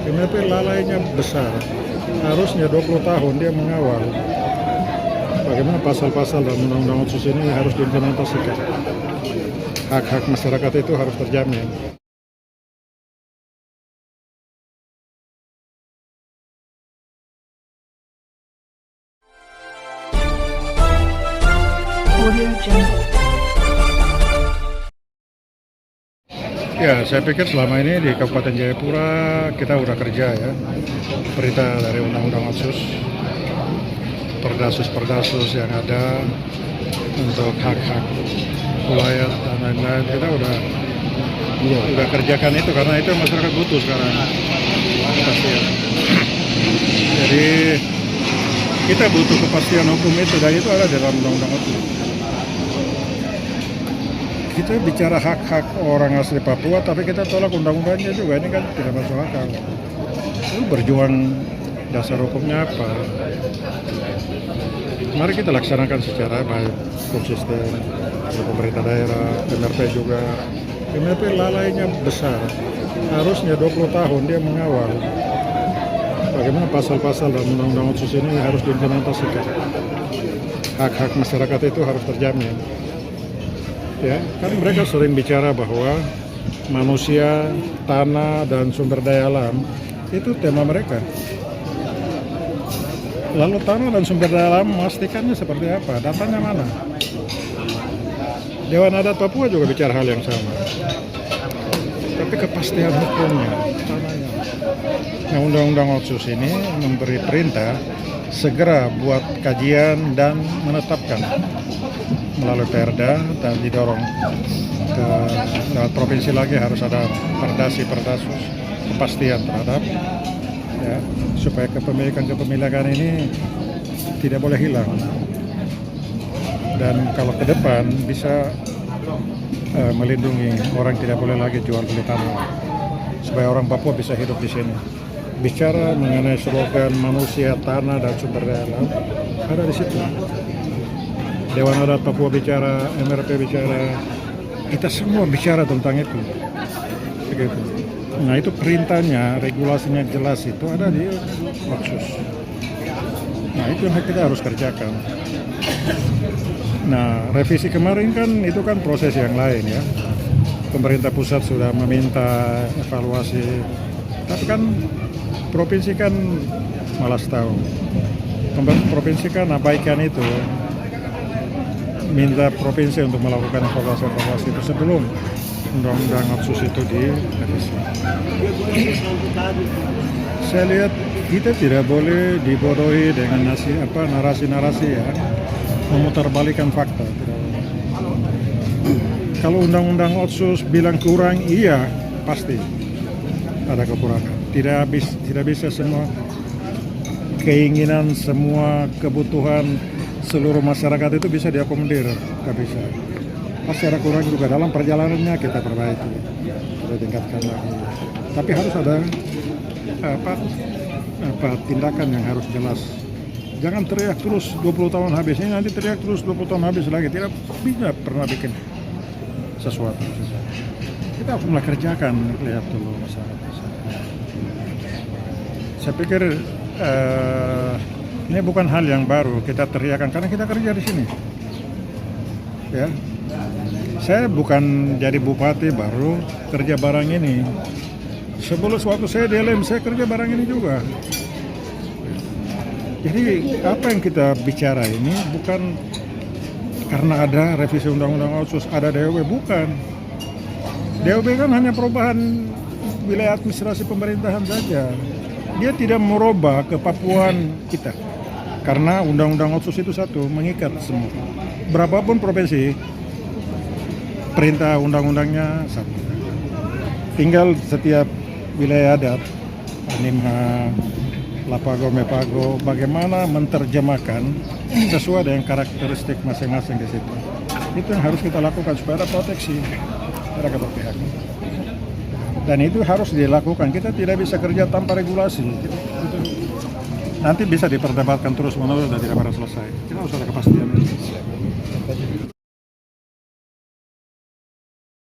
MLP lalainya besar. Harusnya 20 tahun dia mengawal bagaimana pasal-pasal dalam Undang-Undang Otsus ini harus diimplementasikan. Hak-hak masyarakat itu harus terjamin. Audio Jungle. Ya, saya pikir selama ini di Kabupaten Jayapura kita udah kerja ya. Perintah dari Undang-Undang Otsus, perdasus-perdasus yang ada untuk hak-hak wilayah dan lain-lain, kita udah kerjakan itu karena itu masyarakat butuh sekarang. Kepastian. Jadi kita butuh kepastian hukum itu, dan itu ada dalam Undang-Undang Otsus. Kita bicara hak-hak orang asli Papua, tapi kita tolak undang-undangnya juga. Ini kan tidak masuk akal. Itu berjuang dasar hukumnya apa? Mari kita laksanakan secara baik, konsisten. Pemerintah daerah, MRP juga. MRP lalainya besar. Harusnya 20 tahun dia mengawal bagaimana pasal-pasal dalam Undang-Undang Otsus ini harus diimplementasikan. Hak-hak masyarakat itu harus terjamin. Ya, kan mereka sering bicara bahwa manusia, tanah, dan sumber daya alam itu tema mereka. Lalu tanah dan sumber daya alam memastikannya seperti apa? Datanya mana? Dewan Adat Papua juga bicara hal yang sama. Tapi kepastian hukumnya, tanahnya. Nah, Undang-Undang Otsus ini memberi perintah segera buat kajian dan menetapkan melalui Perda, dan didorong ke lewat provinsi lagi harus ada perdasus kepastian terhadap ya, supaya kepemilikan ini tidak boleh hilang, dan kalau ke depan bisa melindungi orang, tidak boleh lagi jual beli tanah, supaya orang Papua bisa hidup di sini. Bicara mengenai slogan manusia, tanah, dan sumber daya alam ada di situ. Dewan Adat Papua bicara, MRP bicara, kita semua bicara tentang itu. Begitu. Nah, itu perintahnya, regulasinya jelas, itu ada di Otsus. Nah, itu yang kita harus kerjakan. Nah, revisi kemarin kan itu kan proses yang lain ya. Pemerintah pusat sudah meminta evaluasi, tapi kan provinsi kan malas tahu. Provinsi kan abaikan itu. Minta provinsi untuk melakukan evaluasi itu sebelum Undang-Undang Otsus itu direvisi. Saya lihat kita tidak boleh dibodohi dengan narasi-narasi ya, memutarbalikkan fakta. Kalau Undang-Undang Otsus bilang kurang, iya pasti ada kekurangan. Tidak bisa semua keinginan, semua kebutuhan seluruh masyarakat itu bisa diakomodir, nggak bisa. Pasti ada kurang juga, dalam perjalanannya kita perbaiki, kita tingkatkan lagi. Tapi harus ada tindakan yang harus jelas. Jangan teriak terus 20 tahun habis, ini nanti teriak terus 20 tahun habis lagi, tidak bisa pernah bikin sesuatu. Kita harus mulai kerjakan, lihat dulu masyarakat. Saya pikir ini bukan hal yang baru kita teriakan karena kita kerja di sini. Ya, saya bukan jadi bupati baru kerja barang ini. Sebelum waktu saya di LM saya kerja barang ini juga. Jadi apa yang kita bicara ini bukan karena ada revisi Undang-Undang Otsus, ada DOB, bukan. DOB kan hanya perubahan wilayah administrasi pemerintahan saja. Dia tidak merubah kepapuan kita. Karena Undang-Undang Otsus itu satu, mengikat semua. Berapapun provinsi, perintah undang-undangnya satu. Tinggal setiap wilayah adat, Animha, Lapago, Mepago, bagaimana menerjemahkan sesuai dengan karakteristik masing-masing di situ. Itu yang harus kita lakukan supaya ada proteksi, ada keberpihakan. Dan itu harus dilakukan. Kita tidak bisa kerja tanpa regulasi. Nanti bisa diperdebatkan terus-menerus dan tidak pernah selesai. Kita harus ada kepastian.